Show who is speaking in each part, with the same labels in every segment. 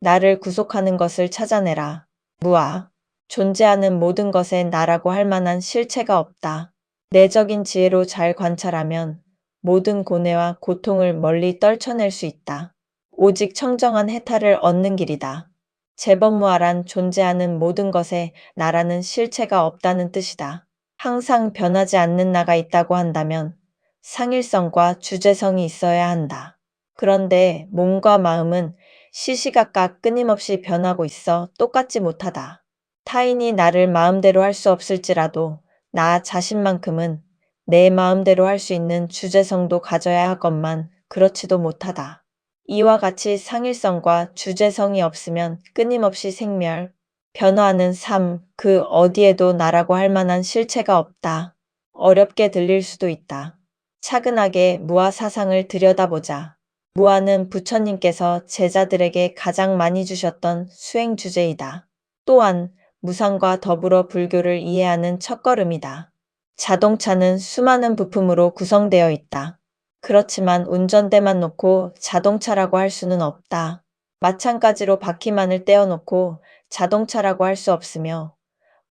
Speaker 1: 나를 구속하는 것을 찾아내라. 무아. 존재하는 모든 것에 나라고 할 만한 실체가 없다. 내적인 지혜로 잘 관찰하면 모든 고뇌와 고통을 멀리 떨쳐낼 수 있다. 오직 청정한 해탈을 얻는 길이다. 재범무아란 존재하는 모든 것에 나라는 실체가 없다는 뜻이다. 항상 변하지 않는 나가 있다고 한다면 상일성과 주제성이 있어야 한다. 그런데 몸과 마음은 시시각각 끊임없이 변하고 있어 똑같지 못하다. 타인이 나를 마음대로 할 수 없을지라도 나 자신만큼은 내 마음대로 할 수 있는 주제성도 가져야 하건만 그렇지도 못하다. 이와 같이 상일성과 주제성이 없으면 끊임없이 생멸, 변화하는 삶, 그 어디에도 나라고 할 만한 실체가 없다. 어렵게 들릴 수도 있다. 차근하게 무아 사상을 들여다보자. 무아는 부처님께서 제자들에게 가장 많이 주셨던 수행 주제이다. 또한 무상과 더불어 불교를 이해하는 첫걸음이다. 자동차는 수많은 부품으로 구성되어 있다. 그렇지만 운전대만 놓고 자동차라고 할 수는 없다. 마찬가지로 바퀴만을 떼어놓고 자동차라고 할 수 없으며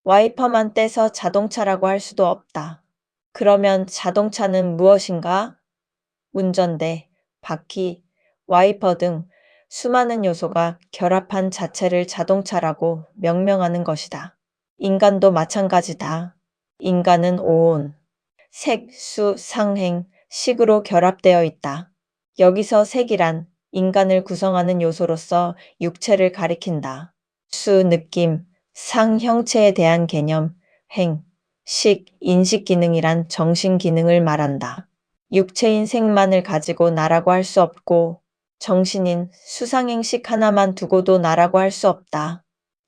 Speaker 1: 와이퍼만 떼서 자동차라고 할 수도 없다. 그러면 자동차는 무엇인가? 운전대, 바퀴, 와이퍼 등 수많은 요소가 결합한 자체를 자동차라고 명명하는 것이다. 인간도 마찬가지다. 인간은 오온, 색, 수, 상행, 식으로 결합되어 있다. 여기서 색이란 인간을 구성하는 요소로서 육체를 가리킨다. 수, 느낌, 상, 형체에 대한 개념, 행, 식, 인식 기능이란 정신 기능을 말한다. 육체인 색만을 가지고 나라고 할 수 없고 정신인 수상행식 하나만 두고도 나라고 할 수 없다.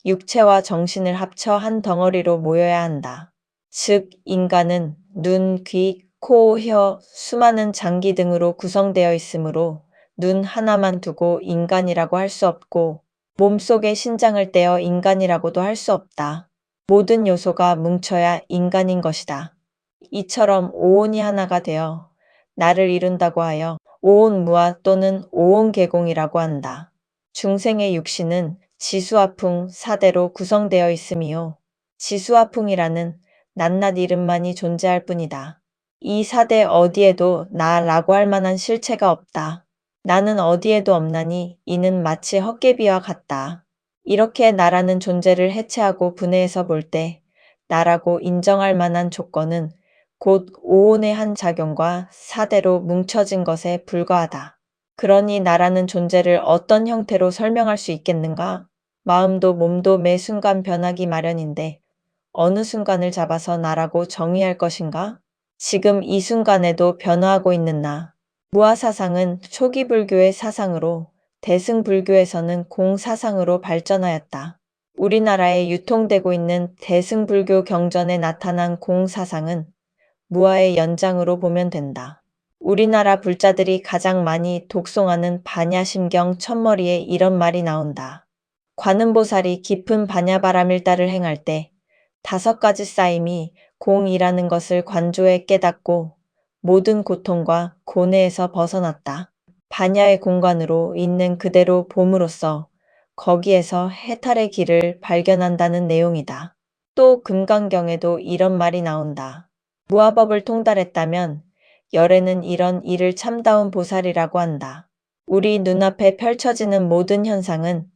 Speaker 1: 육체와 정신을 합쳐 한 덩어리로 모여야 한다. 즉 인간은 눈, 귀, 코, 혀, 수많은 장기 등으로 구성되어 있으므로 눈 하나만 두고 인간이라고 할 수 없고 몸속에 신장을 떼어 인간이라고도 할 수 없다. 모든 요소가 뭉쳐야 인간인 것이다. 이처럼 오온이 하나가 되어 나를 이룬다고 하여 오온무아 또는 오온계공이라고 한다. 중생의 육신은 지수화풍 4대로 구성되어 있으며 지수화풍이라는 낱낱 이름만이 존재할 뿐이다. 이 4대 어디에도 나라고 할 만한 실체가 없다. 나는 어디에도 없나니 이는 마치 헛개비와 같다. 이렇게 나라는 존재를 해체하고 분해해서 볼 때 나라고 인정할 만한 조건은 곧 오온의 한 작용과 4대로 뭉쳐진 것에 불과하다. 그러니 나라는 존재를 어떤 형태로 설명할 수 있겠는가? 마음도 몸도 매 순간 변하기 마련인데 어느 순간을 잡아서 나라고 정의할 것인가? 지금 이 순간에도 변화하고 있는 나. 무아사상은 초기 불교의 사상으로 대승불교에서는 공사상으로 발전하였다. 우리나라에 유통되고 있는 대승불교 경전에 나타난 공사상은 무아의 연장으로 보면 된다. 우리나라 불자들이 가장 많이 독송하는 반야심경 첫머리에 이런 말이 나온다. 관음보살이 깊은 반야바라밀다를 행할 때 5가지 쌓임이 공이라는 것을 관조에 깨닫고 모든 고통과 고뇌에서 벗어났다. 반야의 공간으로 있는 그대로 봄으로써 거기에서 해탈의 길을 발견한다는 내용이다. 또 금강경에도 이런 말이 나온다. 무아법을 통달했다면 열애는 이런 일을 참다운 보살이라고 한다. 우리 눈앞에 펼쳐지는 모든 현상은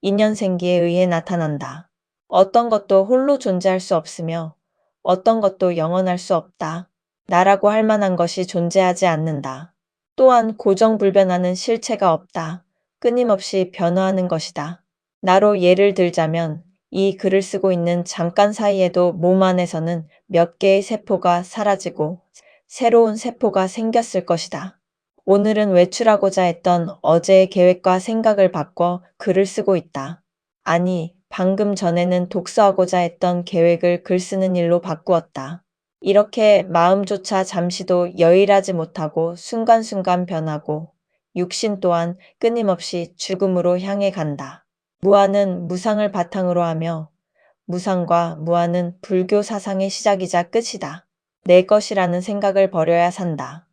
Speaker 1: 인연생기에 의해 나타난다. 어떤 것도 홀로 존재할 수 없으며 어떤 것도 영원할 수 없다. 나라고 할 만한 것이 존재하지 않는다. 또한 고정불변하는 실체가 없다. 끊임없이 변화하는 것이다. 나로 예를 들자면 이 글을 쓰고 있는 잠깐 사이에도 몸 안에서는 몇 개의 세포가 사라지고 새로운 세포가 생겼을 것이다. 오늘은 외출하고자 했던 어제의 계획과 생각을 바꿔 글을 쓰고 있다. 아니, 방금 전에는 독서하고자 했던 계획을 글 쓰는 일로 바꾸었다. 이렇게 마음조차 잠시도 여일하지 못하고 순간순간 변하고 육신 또한 끊임없이 죽음으로 향해 간다. 무아는 무상을 바탕으로 하며 무상과 무아는 불교 사상의 시작이자 끝이다. 내 것이라는 생각을 버려야 산다.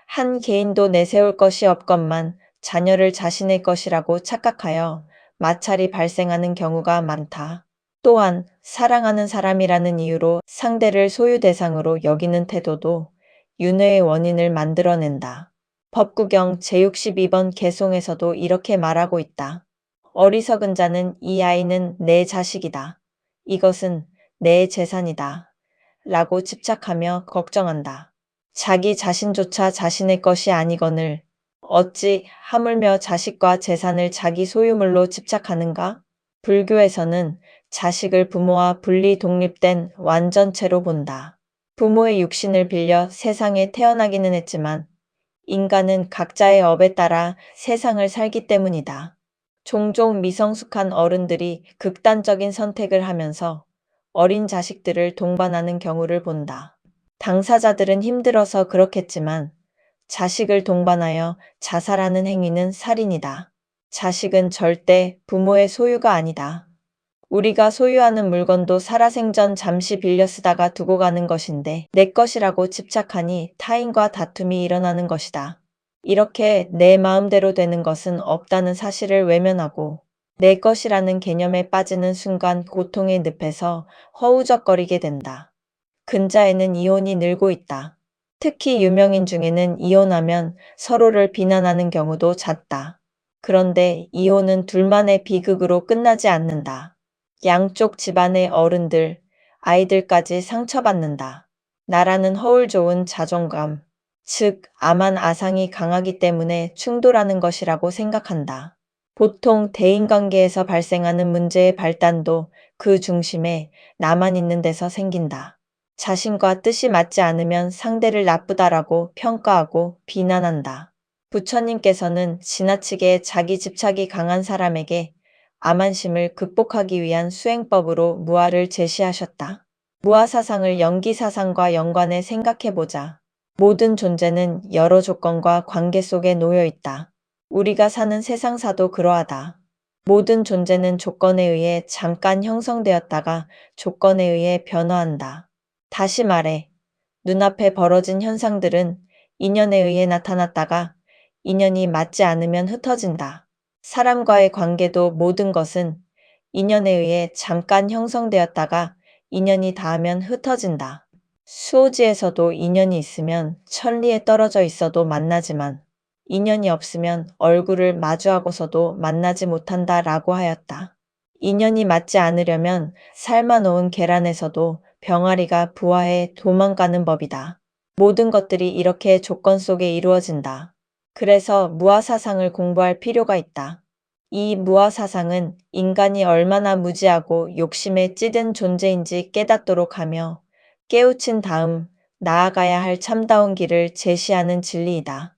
Speaker 1: 한 개인도 내세울 것이 없건만 자녀를 자신의 것이라고 착각하여 마찰이 발생하는 경우가 많다. 또한 사랑하는 사람이라는 이유로 상대를 소유 대상으로 여기는 태도도 윤회의 원인을 만들어낸다. 법구경 제62번 개송에서도 이렇게 말하고 있다. 어리석은 자는 이 아이는 내 자식이다. 이것은 내 재산이다. 라고 집착하며 걱정한다. 자기 자신조차 자신의 것이 아니거늘 어찌 하물며 자식과 재산을 자기 소유물로 집착하는가? 불교에서는 자식을 부모와 분리 독립된 완전체로 본다. 부모의 육신을 빌려 세상에 태어나기는 했지만 인간은 각자의 업에 따라 세상을 살기 때문이다. 종종 미성숙한 어른들이 극단적인 선택을 하면서 어린 자식들을 동반하는 경우를 본다. 당사자들은 힘들어서 그렇겠지만 자식을 동반하여 자살하는 행위는 살인이다. 자식은 절대 부모의 소유가 아니다. 우리가 소유하는 물건도 살아생전 잠시 빌려 쓰다가 두고 가는 것인데 내 것이라고 집착하니 타인과 다툼이 일어나는 것이다. 이렇게 내 마음대로 되는 것은 없다는 사실을 외면하고 내 것이라는 개념에 빠지는 순간 고통의 늪에서 허우적거리게 된다. 근자에는 이혼이 늘고 있다. 특히 유명인 중에는 이혼하면 서로를 비난하는 경우도 잦다. 그런데 이혼은 둘만의 비극으로 끝나지 않는다. 양쪽 집안의 어른들, 아이들까지 상처받는다. 나라는 허울 좋은 자존감, 즉 아만 아상이 강하기 때문에 충돌하는 것이라고 생각한다. 보통 대인관계에서 발생하는 문제의 발단도 그 중심에 나만 있는 데서 생긴다. 자신과 뜻이 맞지 않으면 상대를 나쁘다라고 평가하고 비난한다. 부처님께서는 지나치게 자기 집착이 강한 사람에게 암안심을 극복하기 위한 수행법으로 무아를 제시하셨다. 무아 사상을 연기 사상과 연관해 생각해보자. 모든 존재는 여러 조건과 관계 속에 놓여 있다. 우리가 사는 세상사도 그러하다. 모든 존재는 조건에 의해 잠깐 형성되었다가 조건에 의해 변화한다. 다시 말해, 눈앞에 벌어진 현상들은 인연에 의해 나타났다가 인연이 맞지 않으면 흩어진다. 사람과의 관계도 모든 것은 인연에 의해 잠깐 형성되었다가 인연이 닿으면 흩어진다. 수오지에서도 인연이 있으면 천리에 떨어져 있어도 만나지만 인연이 없으면 얼굴을 마주하고서도 만나지 못한다 라고 하였다. 인연이 맞지 않으려면 삶아놓은 계란에서도 병아리가 부화해 도망가는 법이다. 모든 것들이 이렇게 조건 속에 이루어진다. 그래서 무아사상을 공부할 필요가 있다. 이 무아사상은 인간이 얼마나 무지하고 욕심에 찌든 존재인지 깨닫도록 하며 깨우친 다음 나아가야 할 참다운 길을 제시하는 진리이다.